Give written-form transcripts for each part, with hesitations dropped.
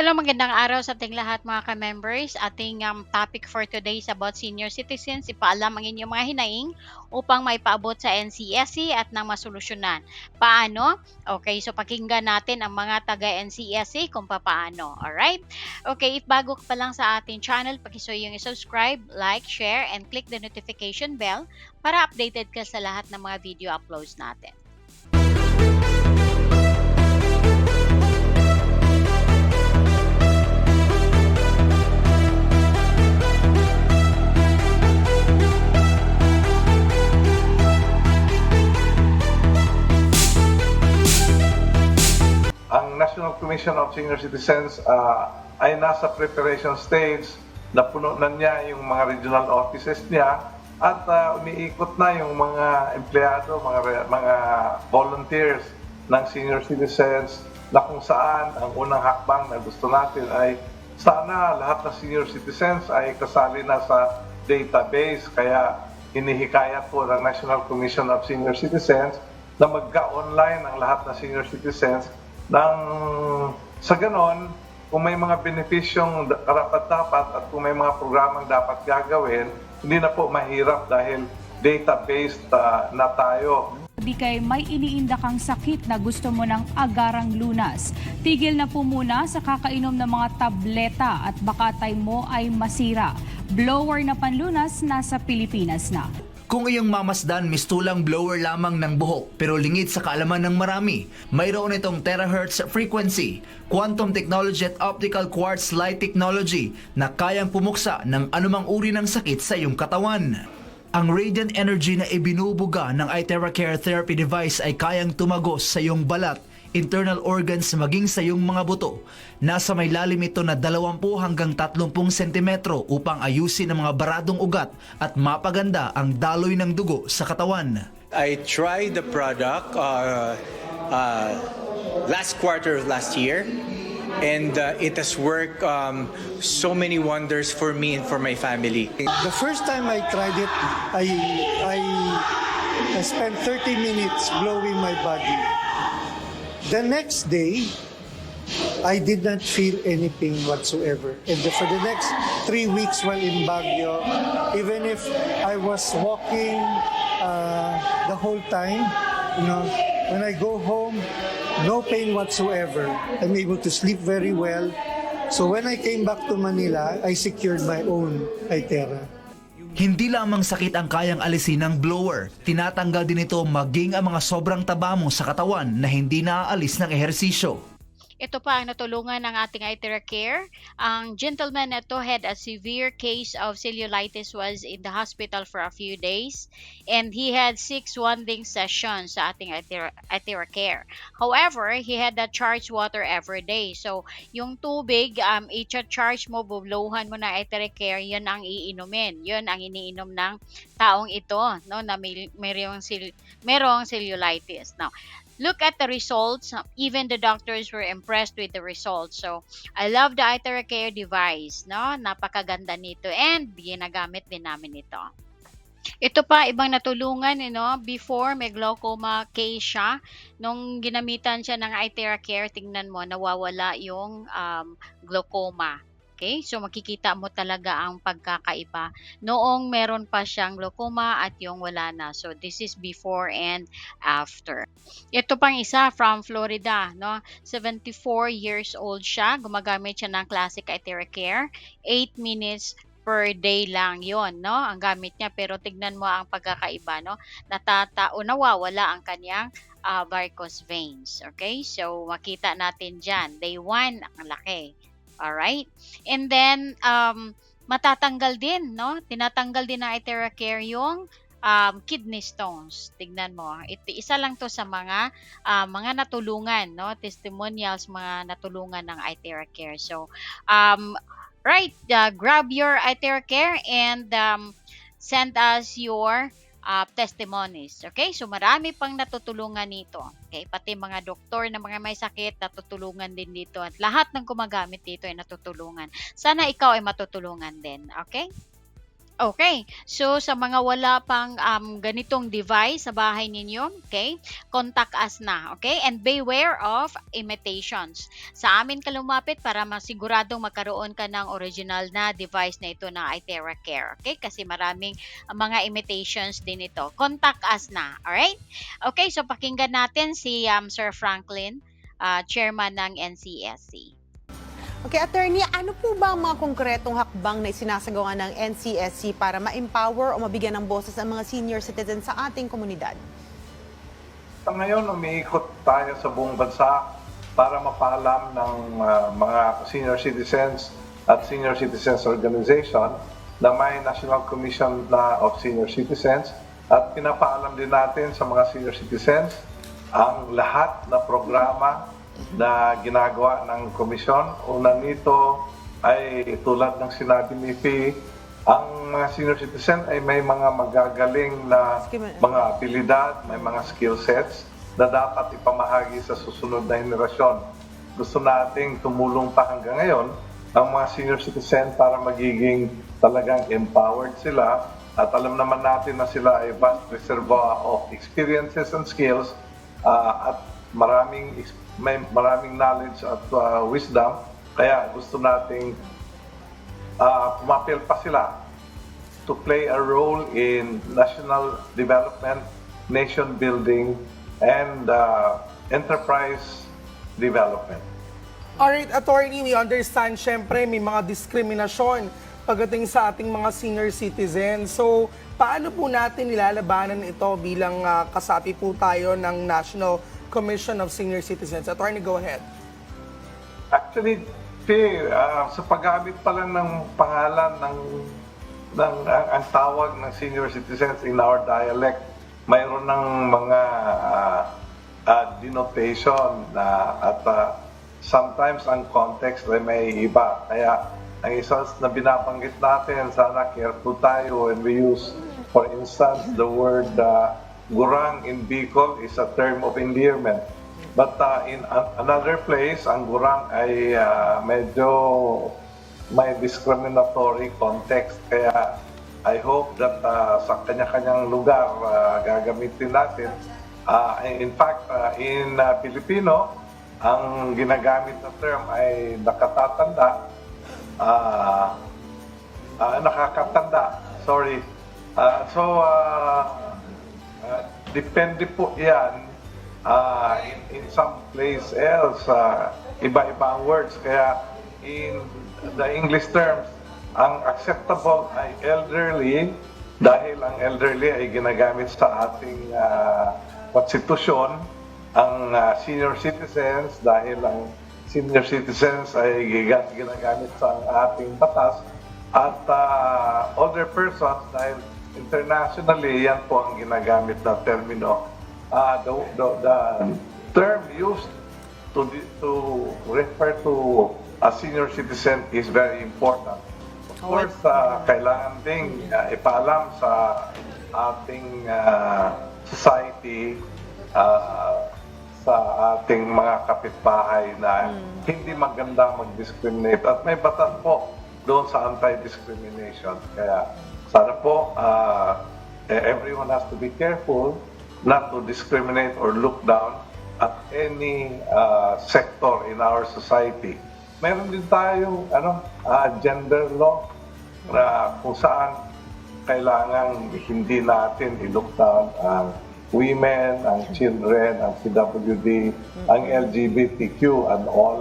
Hello, magandang araw sa ating lahat mga ka-members. Ating topic for today is about senior citizens. Ipaalam ang inyong mga hinaing upang maipaabot sa NCSC at nang masolusyonan. Paano? Okay, so pakinggan natin ang mga taga-NCSC kung paano. Alright? Okay, if bago ka pa lang sa ating channel, pakisuyo yung subscribe, like, share, and click the notification bell para updated ka sa lahat ng mga video uploads natin. Ang National Commission of Senior Citizens ay nasa preparation stage. Napuno na niya yung mga regional offices niya at umiikot na yung mga empleyado, mga volunteers ng senior citizens na kung saan ang unang hakbang na gusto natin ay sana lahat ng senior citizens ay kasali na sa database. Kaya hinihikayat po ng National Commission of Senior Citizens na magka-online ang lahat ng senior citizens sa ganon, kung may mga benepisyong karapat-dapat at kung may mga programang dapat gagawin, hindi na po mahirap dahil data-based na tayo. Di kay may iniinda kang sakit na gusto mo ng agarang lunas. Tigil na po muna sa kakainom ng mga tableta at baka tay mo ay masira. Blower na panlunas nasa Pilipinas na. Kung iyong mamasdan, mistulang blower lamang ng buhok pero lingid sa kaalaman ng marami, mayroon itong terahertz frequency, quantum technology at optical quartz light technology na kayang pumuksa ng anumang uri ng sakit sa iyong katawan. Ang radiant energy na ibinubuga ng iTeracare therapy device ay kayang tumagos sa iyong balat, internal organs maging sa iyong mga buto. Nasa may lalim ito na 20 hanggang 30 sentimetro upang ayusin ang mga baradong ugat at mapaganda ang daloy ng dugo sa katawan. I tried the product last quarter of last year, and it has worked so many wonders for me and for my family. The first time I tried it, I spent 30 minutes blowing my body. The next day, I did not feel any pain whatsoever. And for the next 3 weeks while in Baguio, even if I was walking the whole time, when I go home, no pain whatsoever. I'm able to sleep very well. So when I came back to Manila, I secured my own iTera. Hindi lamang sakit ang kayang alisin ng blower, tinatanggal din ito maging ang mga sobrang taba mo sa katawan na hindi naaalis ng ehersisyo. Ito pa ang natulungan ng ating iTeracare. Ang gentleman na ito had a severe case of cellulitis, was in the hospital for a few days, and he had 6 wanding sessions sa ating iTeracare. However, he had the charged water every day. So, yung tubig, i-charge mo, bublowhan mo na iTeracare, yun ang iinumin. Yun ang iniinom ng taong ito, no, na merong cellulitis. Now, look at the results. Even the doctors were impressed with the results. So, I love the iTeracare device, no? Napakaganda nito and ginagamit din namin ito. Ito pa, ibang natulungan, before may glaucoma case siya. Nung ginamitan siya ng iTeracare, tingnan mo, nawawala yung glaucoma. Okay? So, makikita mo talaga ang pagkakaiba. Noong meron pa siyang glaucoma at yung wala na. So, this is before and after. Ito pang isa from Florida, no? 74 years old siya. Gumagamit siya ng classic iTeracare. 8 minutes per day lang yon, no? Ang gamit niya. Pero tignan mo ang pagkakaiba, no? Nawawala ang kanyang varicose veins. Okay? So, makita natin dyan. Day 1, ang laki. Alright? And then, matatanggal din, no? Tinatanggal din ng iTeracare yung kidney stones. Tignan mo. Isa lang to sa mga natulungan, no? Testimonials, mga natulungan ng iTeracare. So, grab your iTeracare and send us your testimonies. Okay? So, marami pang natutulungan nito. Okay? Pati mga doktor na mga may sakit, natutulungan din dito. At lahat ng gumagamit dito ay natutulungan. Sana ikaw ay matutulungan din. Okay? Okay. So sa mga wala pang ganitong device sa bahay ninyo, okay? Contact us na, okay? And beware of imitations. Sa amin ka lumapit para masiguradong magkaroon ka ng original na device na ito na iTera Care, okay? Kasi maraming mga imitations din ito. Contact us na, alright? Okay, so pakinggan natin si Sir Franklin, chairman ng NCSC. Okay, attorney, ano po ba ang mga konkretong hakbang na isinasagawa ng NCSC para ma-empower o mabigyan ng boses ang mga senior citizens sa ating komunidad? Sa ngayon, umiikot tayo sa buong bansa para mapaalam ng mga senior citizens at senior citizens organization na may National Commission of Senior Citizens, at pinapaalam din natin sa mga senior citizens ang lahat na programa na ginagawa ng komisyon. Una nito ay tulad ng sinabi ni P, ang mga senior citizen ay may mga magagaling na mga abilidad, may mga skill sets na dapat ipamahagi sa susunod na henerasyon. Gusto nating tumulong pa hanggang ngayon ang mga senior citizen para magiging talagang empowered sila, at alam naman natin na sila ay vast reservoir of experiences and skills at may maraming knowledge at wisdom, kaya gusto nating pumapil pa sila to play a role in national development, nation building, and enterprise development. Alright, attorney, we understand, syempre may mga diskriminasyon pagdating sa ating mga senior citizens. So, paano po natin nilalabanan ito bilang kasapi po tayo ng National Commission of Senior Citizens? Attorney, go ahead. Actually, sa paggamit pa lang ng pangalan ang tawag ng senior citizens in our dialect, mayroon ng mga denotation at sometimes ang context ay may iba. Kaya ang isa na binabanggit natin, sana careful tayo when we use, for instance, the word gurang in Bicol is a term of endearment. But in another place, ang gurang ay medyo may discriminatory context. Kaya I hope that sa kanya-kanyang lugar gagamitin natin. In fact, in Filipino, ang ginagamit na term ay nakatatanda, nakakatanda. Sorry. Depende po yan. In some place else, iba-iba ang words. Kaya in the English terms, ang acceptable ay elderly, dahil ang elderly ay ginagamit sa ating konstitusyon. Ang senior citizens, dahil ang senior citizens ay ginagamit sa ating batas. At older persons, dahil internationally, yan po ang ginagamit na termino. The term used to refer to a senior citizen is very important. Of course, kailangan ding ipaalam sa ating society, sa ating mga kapitbahay na hindi maganda mag-discriminate. At may batas po doon sa anti-discrimination. Kaya sana po everyone has to be careful not to discriminate or look down at any sector in our society. Meron din tayong gender law na kung saan kailangan hindi natin i-look down ang women, ang children, ang CWD, ang LGBTQ, and all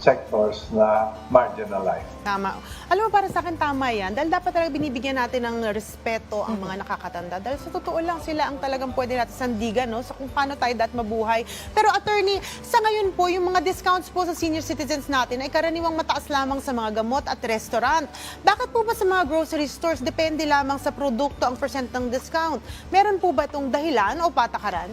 sectors na marginalized. Tama. Alam mo, para sa akin tama yan. Dahil dapat talaga binibigyan natin ng respeto ang mga nakakatanda. Dahil sa totoo lang sila ang talagang pwede natin sandigan, no? Sa kung paano tayo dapat mabuhay. Pero attorney, sa ngayon po, yung mga discounts po sa senior citizens natin ay karaniwang mataas lamang sa mga gamot at restaurant. Bakit po ba sa mga grocery stores, depende lamang sa produkto ang percent ng discount? Meron po ba itong dahilan o patakaran?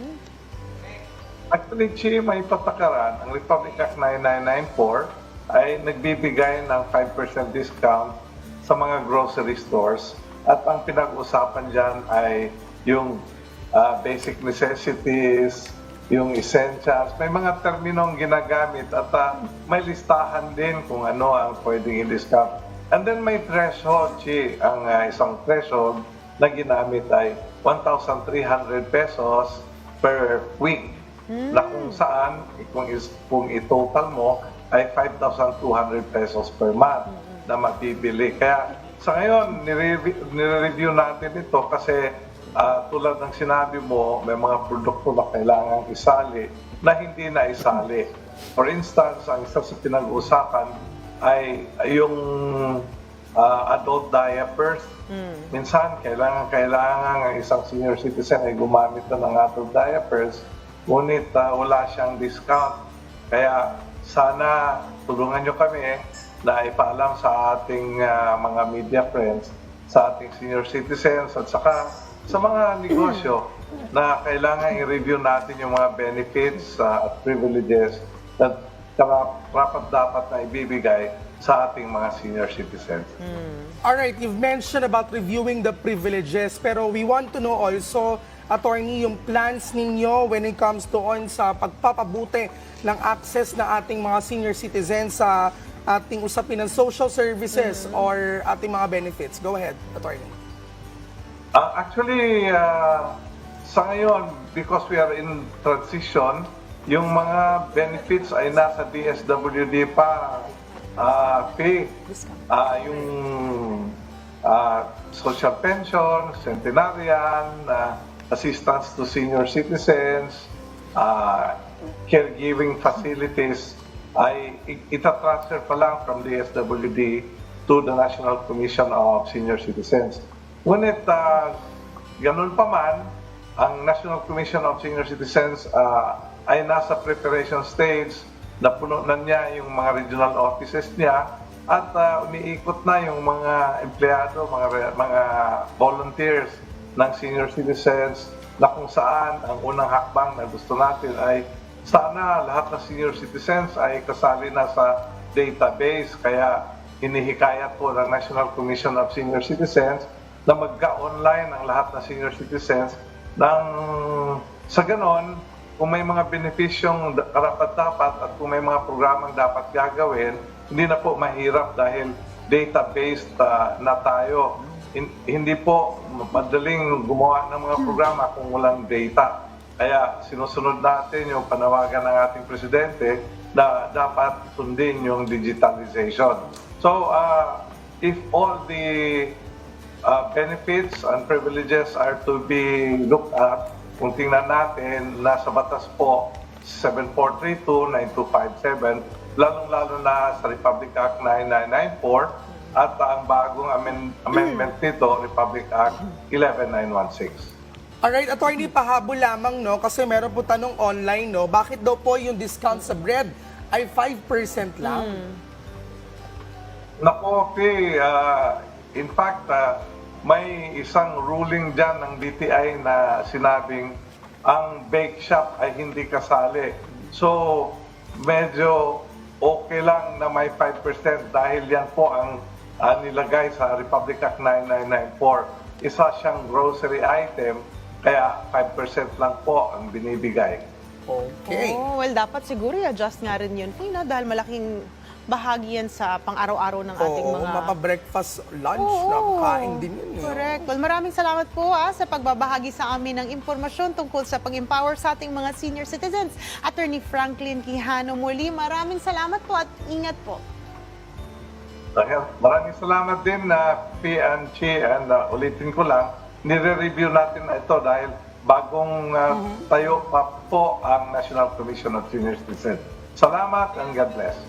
Actually, Chi, may patakaran. Ang Republic Act 9994 ay nagbibigay ng 5% discount sa mga grocery stores. At ang pinag-usapan dyan ay yung basic necessities, yung essentials. May mga terminong ginagamit at may listahan din kung ano ang pwedeng i-discount. And then may threshold, Chi. Ang isang threshold na ginamit ay 1,300 pesos per week. Na kung saan, kung i-total mo, ay 5,200 pesos per month na mabibili. Kaya sa ngayon, nire-review natin ito kasi tulad ng sinabi mo, may mga produkto na kailangan isali na hindi na isali. For instance, ang isa sa pinag-uusapan ay yung adult diapers. Minsan, kailangan ang isang senior citizen ay gumamit na ng adult diapers, ngunit wala siyang discount. Kaya sana tulungan nyo kami na ipaalam sa ating mga media friends, sa ating senior citizens at saka sa mga negosyo na kailangan i-review natin yung mga benefits at privileges na dapat na ibibigay sa ating mga senior citizens. Alright, you've mentioned about reviewing the privileges, pero we want to know also, Attorney, yung plans ninyo when it comes doon sa pagpapabuti ng access na ating mga senior citizens sa ating usapin ng social services or ating mga benefits. Go ahead, Attorney. Actually, sa ngayon, because we are in transition, yung mga benefits ay nasa DSWD pa pay. Yung social pension, centenarian, assistance to senior citizens, caregiving facilities, ay itatransfer pa lang from DSWD to the National Commission of Senior Citizens. Ngunit, ganun pa man, ang National Commission of Senior Citizens ay nasa preparation stage, na puno na niya yung mga regional offices niya at umiikot na yung mga empleyado, mga volunteers ng senior citizens na kung saan ang unang hakbang na gusto natin ay sana lahat ng senior citizens ay kasali na sa database. Kaya hinihikayat po ng National Commission of Senior Citizens na magka-online ang lahat ng senior citizens sa ganon, kung may mga benepisyong karapat-dapat at kung may mga programang dapat gagawin, hindi na po mahirap dahil database na tayo. Hindi po madaling gumawa ng mga programa kung walang data. Kaya sinusunod natin yung panawagan ng ating presidente na dapat sundin yung digitalization. So, if all the benefits and privileges are to be looked at, kung tingnan natin, nasa batas po 7432-9257, lalong-lalo na sa Republic Act 9994 at ang bagong amendment nito, Republic Act 11916. Alright, Attorney, pahabol lamang, no? Kasi meron po tanong online, no? Bakit daw po yung discount sa bread ay 5% lang? Nako, in fact, may isang ruling dyan ng DTI na sinabing ang bake shop ay hindi kasali. So, medyo okay lang na may 5% dahil yan po ang nilagay sa Republic Act 9994. Isa siyang grocery item, kaya 5% lang po ang binibigay. Okay. Oh, well, dapat siguro i-adjust nga rin yun, na dahil malaking bahagi yan sa pang-araw-araw ng ating Oo, mga... mapa-breakfast, lunch, Oo, nakakain din yun. correct. Well, maraming salamat po sa pagbabahagi sa amin ng impormasyon tungkol sa pag-empower sa ating mga senior citizens. Attorney Franklin Quijano muli, maraming salamat po at ingat po. Maraming salamat din na PNC and ulitin ko lang, nire-review natin na ito dahil bagong tayo pa po ang National Commission of Senior Citizens. Salamat and God bless.